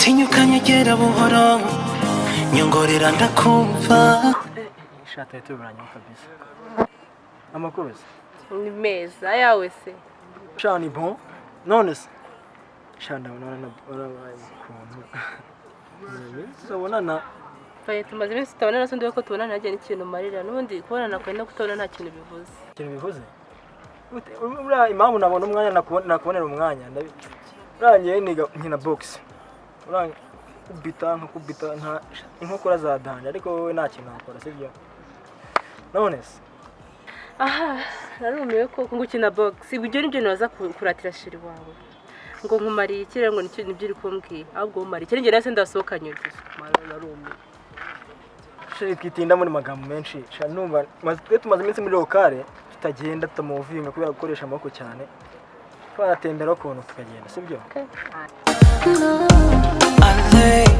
tinyuka nyegera buhoro nyongorera ndakumva. Ishati yatuburanye kabisa. Amakuru se? Ni meza yawe se. Shani bon. None se. Shanda none barabaye kuntu. Sabonana. Faye tumaze iminsi tutabona naso ndiwe ko tubona nagiye n'ikintu marira n'ubundi kubona kwenda kutabona nta kintu bivuze. Ikintu bivuze? Ura impamvu nabona umwanya nakubonera umwanya urangiye niga nkina box. Urangiye kubita nta inkokora za danje ariko wowe nta kintu nakora sibyo? None se. Aha, narumiwe ko ngukina box. Ibyo nibyo naza kuratira shiri wawe. Ngo nkumariye ikire ngo nicyo nibyo uri kumbwira. Ahubwo umari ikire nge nase ndasohokanye gusa. Narumiwe. Shiri twitinda muri magambo menshi. Sha numva tumaze iminsi muri lokale tutagenda tutamuvinga kubera gukoresha amaboko cyane. Twaratembera ukuntu tukagenda sibyo? Allez,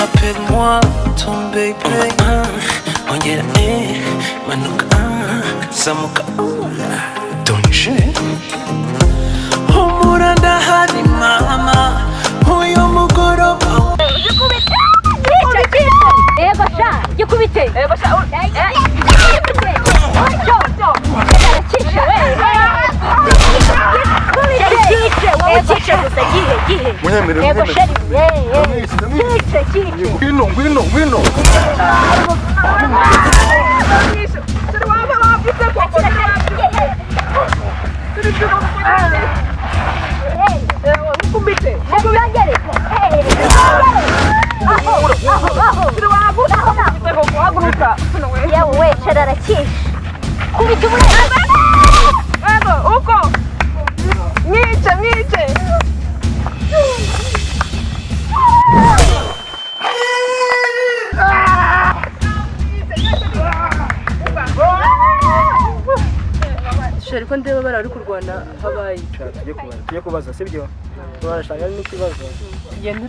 appelle-moi ton bébé. Ongera manuka samuka donje. Humura ndahari mama uyu mugoroba. Ego sha, gikubite. Ego sha. Ngwino. Yewe shararakisha kubita Uko. Mwice. Shari ko ndeba barari kurwana habaye. Tugiye kubaza sibyo? Turashanga n'ikibazo. Genda.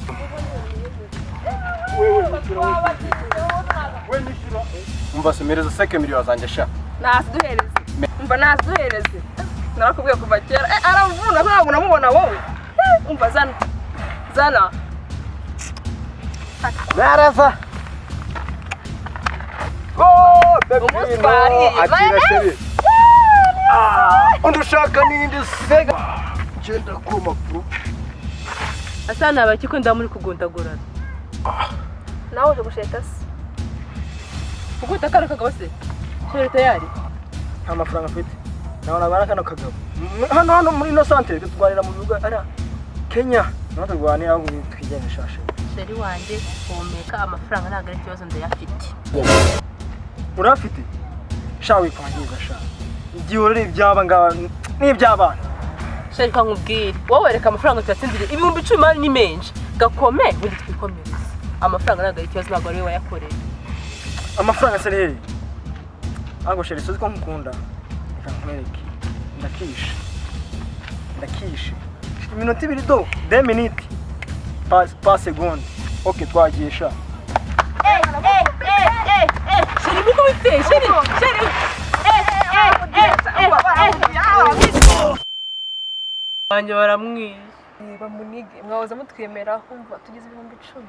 Umva semereza 5 miliyoni zanjye sha. Nasuduhereze. Umva nasuduhereze. Narakubwiye kuva kera. Aravuna ntabwo namubona wowe. Umva zana. Naraza. Umuswari. Akira sheri. Undushaka nindi sega. Genda kuma bro. Asana abaki ko ndamuri kugundagurana. Nawe uje gusheta se. Kuguta karo kagabo se. Sheri tayari. Nta mafaranga afite. Nabona barakano kagabo. Hano muri no centre tutwarira mu bibuga ara Kenya. Natugwanira aho twigene shashe. Sheri wanje komeka amafaranga ntago ari kibazo ndayafite. Urafite? Shawe kwangiza sha. Igihorere ibyaba ngaba n'ibyabana. Sheri kankubwire. Wowe reka amafaranga tuyatsindire ibihumbi 10 ni menshi. Gakome undi twikomereza. Amafaranga ntago ari kibazo ntago ari we wayakoreye. Amafaranga se rero. Ago sheri sozi ko nkukunda. Nkwereke. Ndakishe. Iminota 2 do 2 minutes. Pas seconde. Okay twagiye sha. Sheri muko bite? Sheri. Banje baramwiye. Bamunige. Mwahoza mutwemera kumva tugize ibihumbi 10.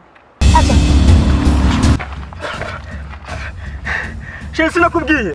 Sheri sinakubwiye.